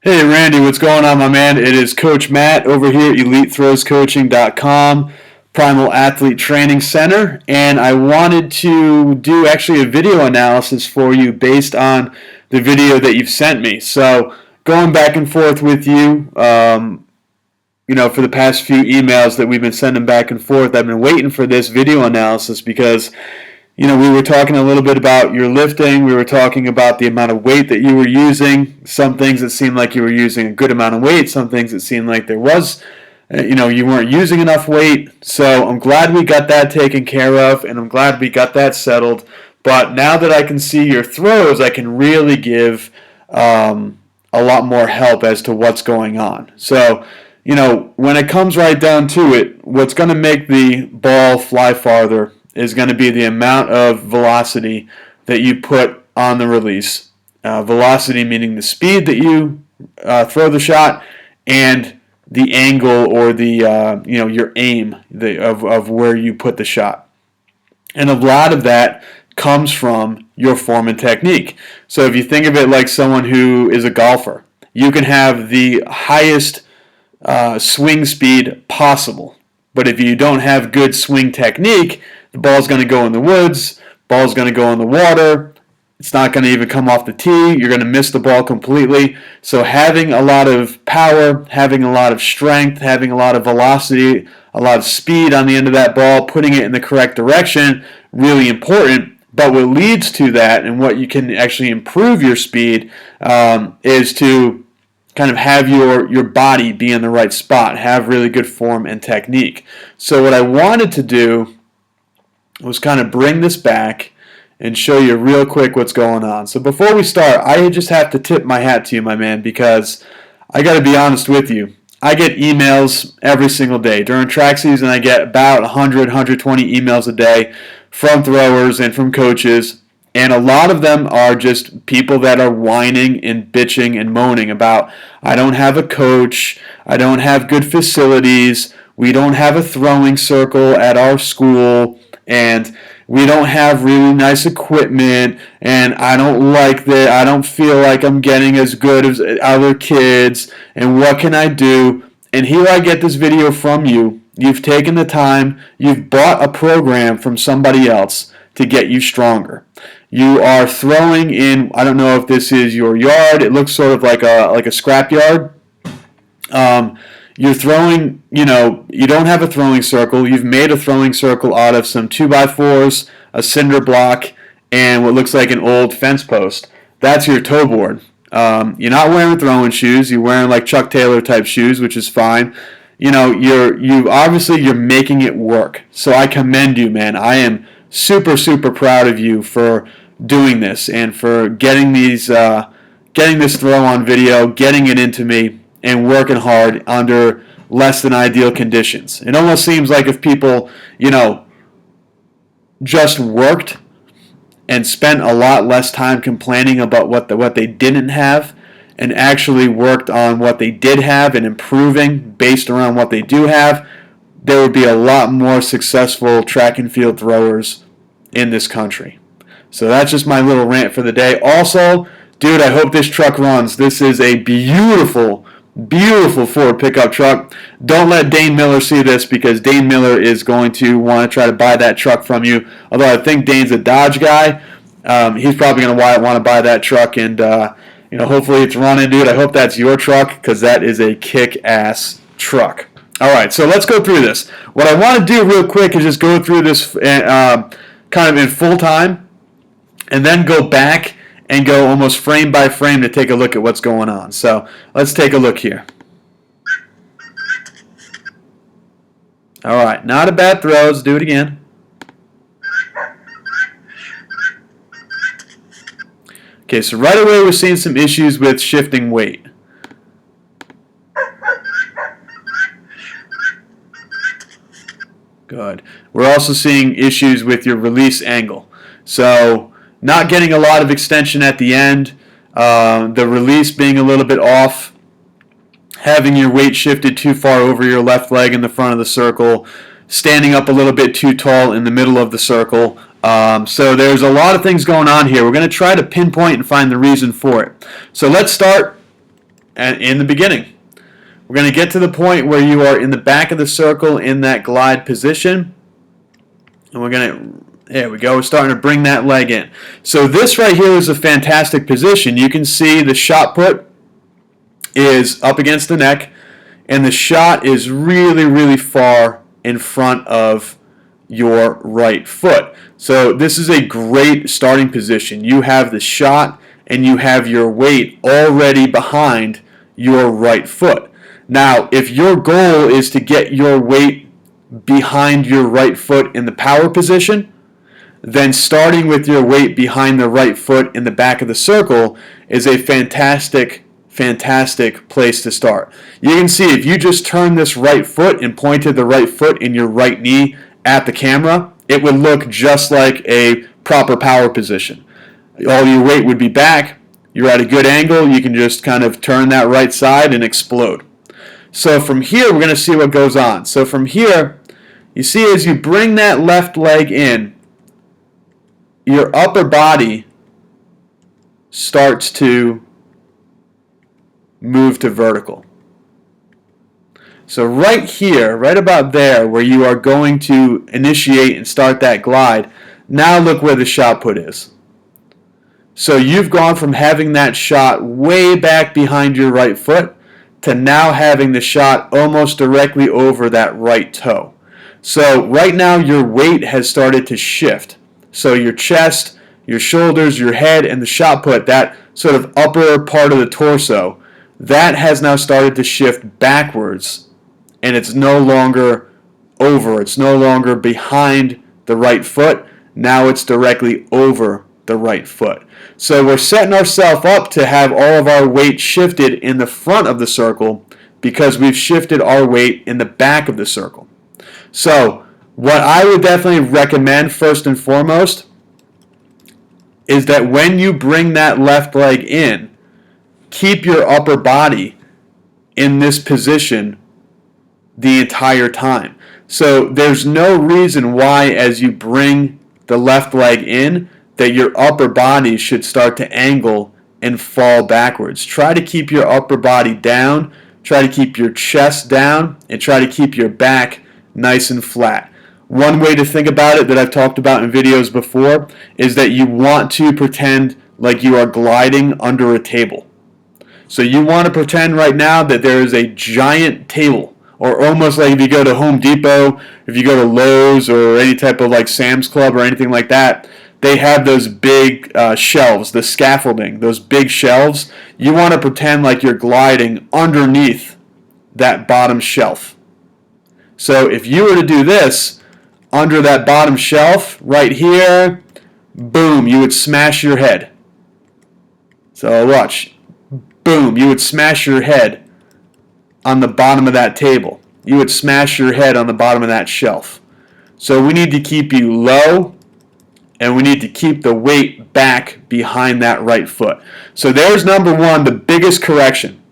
Hey Randy, what's going on, my man? It is Coach Matt over here at EliteThrowsCoaching.com, Primal Athlete Training Center, and I wanted to do actually a video analysis for you based on the video that you've sent me. So going back and forth with you, for the past few emails that we've been sending back and forth, I've been waiting for this video analysis because we were talking a little bit about your lifting. We were talking about the amount of weight that you were using. Some things that seemed like you were using a good amount of weight. Some things that seemed like there was, you weren't using enough weight. So I'm glad we got that taken care of, and I'm glad we got that settled. But now that I can see your throws, I can really give a lot more help as to what's going on. So, when it comes right down to it, what's going to make the ball fly farther is going to be the amount of velocity that you put on the release. Velocity meaning the speed that you throw the shot, and the angle or the your aim of where you put the shot. And a lot of that comes from your form and technique. So if you think of it like someone who is a golfer, you can have the highest swing speed possible, but if you don't have good swing technique, the ball's going to go in the woods, ball's going to go in the water, it's not going to even come off the tee, you're going to miss the ball completely. So having a lot of power, having a lot of strength, having a lot of velocity, a lot of speed on the end of that ball, putting it in the correct direction, really important. But what leads to that and what you can actually improve your speed is to kind of have your body be in the right spot, have really good form and technique. So what I wanted to do was kind of bring this back and show you real quick what's going on. So before we start, I just have to tip my hat to you, my man, because I got to be honest with you. I get emails every single day. During track season, I get about 100, 120 emails a day from throwers and from coaches, and a lot of them are just people that are whining and bitching and moaning about, I don't have a coach, I don't have good facilities, we don't have a throwing circle at our school, and we don't have really nice equipment, and I don't like that. I don't feel like I'm getting as good as other kids, and what can I do? And here I get this video from you. You've taken the time, you've bought a program from somebody else to get you stronger. You are throwing in, I don't know if this is your yard, it looks sort of like a scrap yard. You're throwing, you don't have a throwing circle. You've made a throwing circle out of some 2x4s, a cinder block, and what looks like an old fence post. That's your toe board. You're not wearing throwing shoes. You're wearing like Chuck Taylor type shoes, which is fine. You're making it work. So I commend you, man. I am super, super proud of you for doing this and for getting this throw on video, getting it into me, and working hard under less than ideal conditions. It almost seems like if people, just worked and spent a lot less time complaining about what they didn't have and actually worked on what they did have and improving based around what they do have, there would be a lot more successful track and field throwers in this country. So that's just my little rant for the day. Also, dude, I hope this truck runs. This is a beautiful Ford pickup truck. Don't let Dane Miller see this, because Dane Miller is going to want to try to buy that truck from you. Although I think Dane's a Dodge guy, he's probably going to want to buy that truck, and hopefully it's running, dude. I hope that's your truck, because that is a kick-ass truck. All right, so let's go through this. What I want to do real quick is just go through this kind of in full time, and then go back and go almost frame by frame to take a look at what's going on. So let's take a look here. All right, not a bad throw. Let's do it again. Okay, so right away we're seeing some issues with shifting weight. Good. We're also seeing issues with your release angle. So not getting a lot of extension at the end, the release being a little bit off, having your weight shifted too far over your left leg in the front of the circle, standing up a little bit too tall in the middle of the circle. So there's a lot of things going on here. We're going to try to pinpoint and find the reason for it. So let's start in the beginning. We're going to get to the point where you are in the back of the circle in that glide position. And we're going to, there we go, we're starting to bring that leg in. So this right here is a fantastic position. You can see the shot put is up against the neck, and the shot is really, really far in front of your right foot. So this is a great starting position. You have the shot and you have your weight already behind your right foot. Now, if your goal is to get your weight behind your right foot in the power position, then starting with your weight behind the right foot in the back of the circle is a fantastic place to start. You can see if you just turn this right foot and pointed the right foot in your right knee at the camera, it would look just like a proper power position. All your weight would be back, you're at a good angle, you can just kind of turn that right side and explode. So from here, we're going to see what goes on. So from here, you see as you bring that left leg in, your upper body starts to move to vertical. So right here, right about there, where you are going to initiate and start that glide, now look where the shot put is. So you've gone from having that shot way back behind your right foot to now having the shot almost directly over that right toe. So right now your weight has started to shift. So your chest, your shoulders, your head, and the shot put, that sort of upper part of the torso, that has now started to shift backwards. And it's no longer over. It's no longer behind the right foot. Now it's directly over the right foot. So we're setting ourselves up to have all of our weight shifted in the front of the circle because we've shifted our weight in the back of the circle. So what I would definitely recommend first and foremost is that when you bring that left leg in, keep your upper body in this position the entire time. So there's no reason why as you bring the left leg in that your upper body should start to angle and fall backwards. Try to keep your upper body down, try to keep your chest down, and try to keep your back nice and flat. One way to think about it that I've talked about in videos before is that you want to pretend like you are gliding under a table. So you want to pretend right now that there is a giant table, or almost like if you go to Home Depot, if you go to Lowe's or any type of like Sam's Club or anything like that, they have those big shelves, the scaffolding, those big shelves. You want to pretend like you're gliding underneath that bottom shelf. So if you were to do this under that bottom shelf right here, boom, you would smash your head. So watch, boom, you would smash your head on the bottom of that table. You would smash your head on the bottom of that shelf. So we need to keep you low, and we need to keep the weight back behind that right foot. So there's number one, the biggest correction.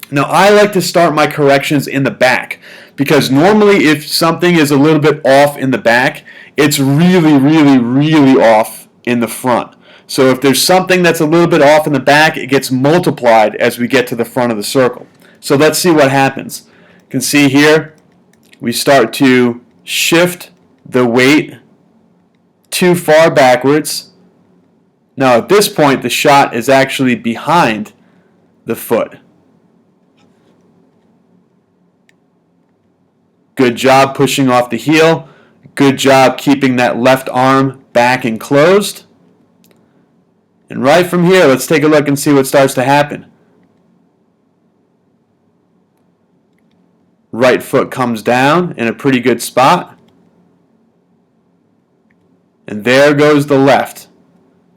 Now I like to start my corrections in the back because normally if something is a little bit off in the back, it's really, really, really off in the front. So if there's something that's a little bit off in the back, it gets multiplied as we get to the front of the circle. So let's see what happens. You can see here, we start to shift the weight too far backwards. Now at this point, the shot is actually behind the foot. Good job pushing off the heel. Good job keeping that left arm back and closed. And right from here, let's take a look and see what starts to happen. Right foot comes down in a pretty good spot. And there goes the left.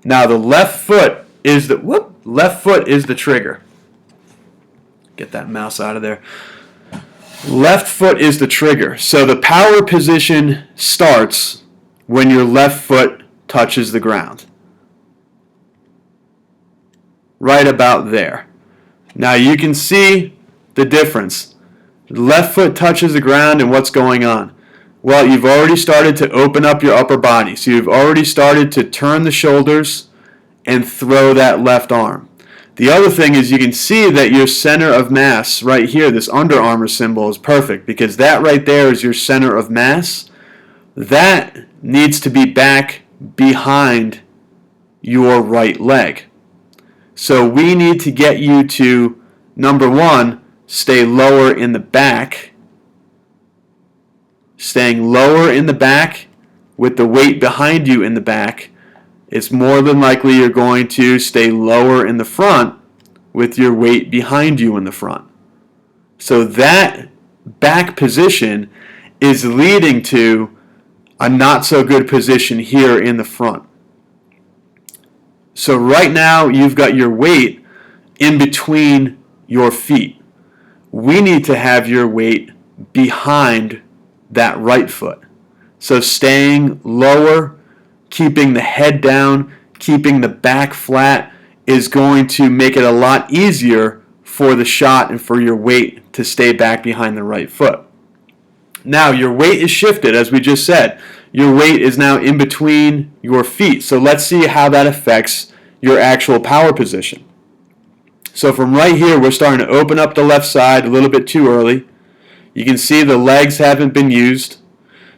Now the left foot is the trigger. Get that mouse out of there. Left foot is the trigger. So the power position starts when your left foot touches the ground. Right about there. Now you can see the difference. Left foot touches the ground, and what's going on? Well, you've already started to open up your upper body. So you've already started to turn the shoulders and throw that left arm. The other thing is you can see that your center of mass right here, this Under Armour symbol, is perfect because that right there is your center of mass. That needs to be back behind your right leg. So we need to get you to, number one, stay lower in the back. Staying lower in the back with the weight behind you in the back, it's more than likely you're going to stay lower in the front with your weight behind you in the front. So that back position is leading to a not so good position here in the front. So right now you've got your weight in between your feet. We need to have your weight behind that right foot. So staying lower, keeping the head down, keeping the back flat is going to make it a lot easier for the shot and for your weight to stay back behind the right foot. Now your weight is shifted, as we just said. Your weight is now in between your feet. So let's see how that affects your actual power position. So from right here, we're starting to open up the left side a little bit too early. You can see the legs haven't been used.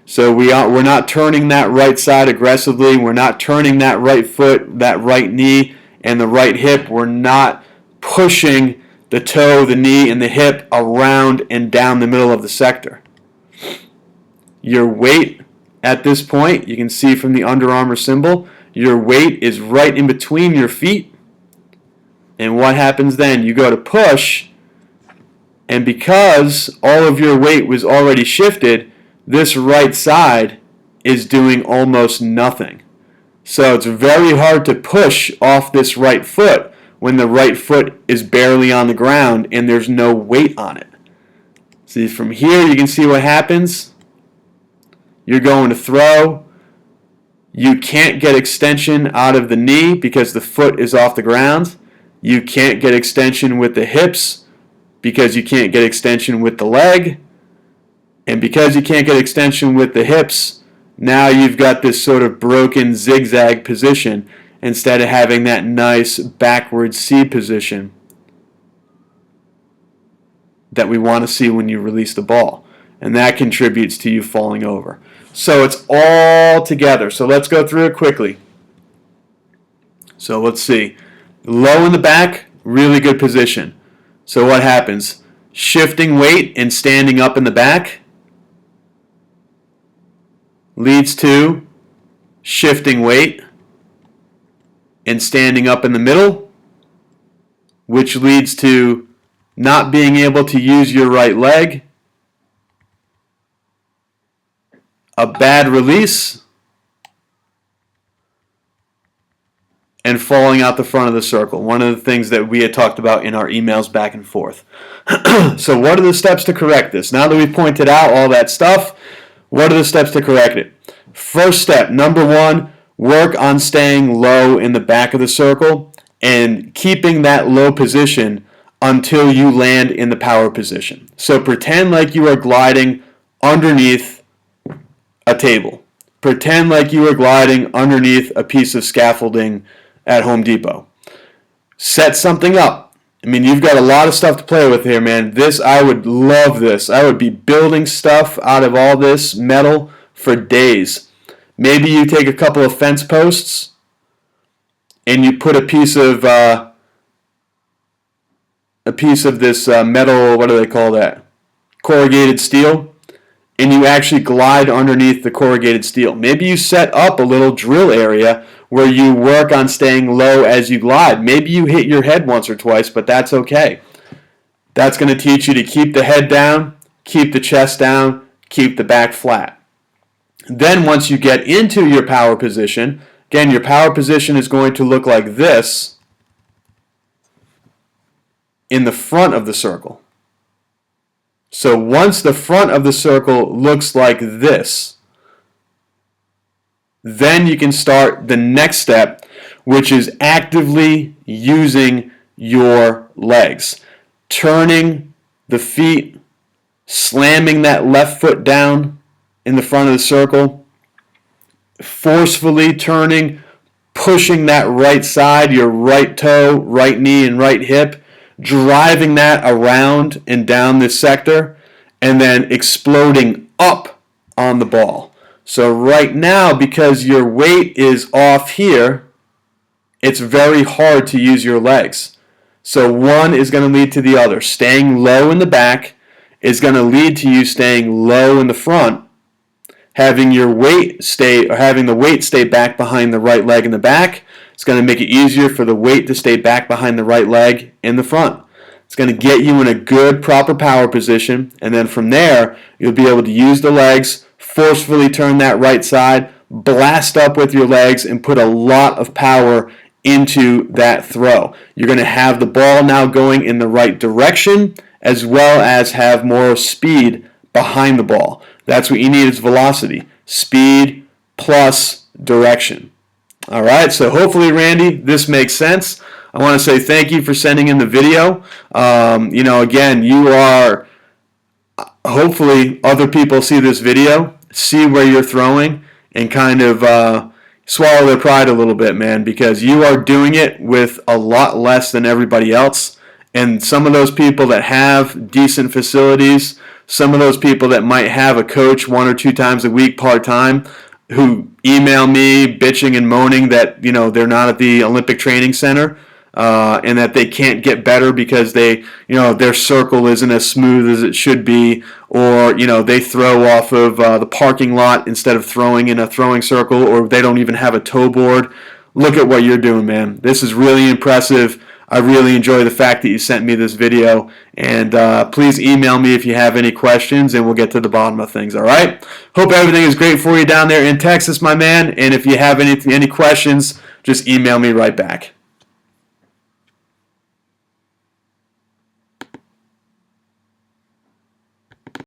So we're not turning that right side aggressively. We're not turning that right foot, that right knee, and the right hip. We're not pushing the toe, the knee, and the hip around and down the middle of the sector. Your weight at this point, you can see from the Under Armour symbol, your weight is right in between your feet. And what happens then? You go to push, and because all of your weight was already shifted, this right side is doing almost nothing. So it's very hard to push off this right foot when the right foot is barely on the ground and there's no weight on it. See, from here you can see what happens. You're going to throw. You can't get extension out of the knee because the foot is off the ground. You can't get extension with the hips because you can't get extension with the leg. And because you can't get extension with the hips, now you've got this sort of broken zigzag position instead of having that nice backward C position that we want to see when you release the ball. And that contributes to you falling over. So it's all together. So let's go through it quickly. So let's see. Low in the back, really good position. So what happens? Shifting weight and standing up in the back leads to shifting weight and standing up in the middle, which leads to not being able to use your right leg, a bad release, and falling out the front of the circle. One of the things that we had talked about in our emails back and forth. So what are the steps to correct this? Now that we've pointed out all that stuff, what are the steps to correct it? First step, number one, work on staying low in the back of the circle and keeping that low position until you land in the power position. So pretend like you are gliding underneath a table. Pretend like you are gliding underneath a piece of scaffolding at Home Depot. Set something up. I mean, you've got a lot of stuff to play with here, man. I would love this. I would be building stuff out of all this metal for days. Maybe you take a couple of fence posts and you put a piece of this metal, what do they call that? Corrugated steel, and you actually glide underneath the corrugated steel. Maybe you set up a little drill area where you work on staying low as you glide. Maybe you hit your head once or twice, but that's okay. That's going to teach you to keep the head down, keep the chest down, keep the back flat. Then once you get into your power position, again, your power position is going to look like this in the front of the circle. So once the front of the circle looks like this, then you can start the next step, which is actively using your legs. Turning the feet, slamming that left foot down in the front of the circle, forcefully turning, pushing that right side, your right toe, right knee, and right hip, driving that around and down this sector, and then exploding up on the ball. So right now, because your weight is off here, it's very hard to use your legs. So one is going to lead to the other. Staying low in the back is going to lead to you staying low in the front. Having the weight stay back behind the right leg in the back, it's going to make it easier for the weight to stay back behind the right leg in the front. It's going to get you in a good, proper power position, and then from there, you'll be able to use the legs, forcefully turn that right side, blast up with your legs, and put a lot of power into that throw. You're going to have the ball now going in the right direction, as well as have more speed behind the ball. That's what you need is velocity. Speed plus direction. All right, so hopefully, Randy, this makes sense. I want to say thank you for sending in the video. Again, you are, hopefully other people see this video, see where you're throwing, and kind of swallow their pride a little bit, man, because you are doing it with a lot less than everybody else. And some of those people that have decent facilities, some of those people that might have a coach 1 or 2 times a week part-time who email me bitching and moaning that they're not at the Olympic Training Center and that they can't get better because their circle isn't as smooth as it should be, or they throw off of the parking lot instead of throwing in a throwing circle, or they don't even have a toe board. Look at what you're doing, man. This is really impressive. I really enjoy the fact that you sent me this video, and please email me if you have any questions, and we'll get to the bottom of things, all right? Hope everything is great for you down there in Texas, my man, and if you have any questions, just email me right back.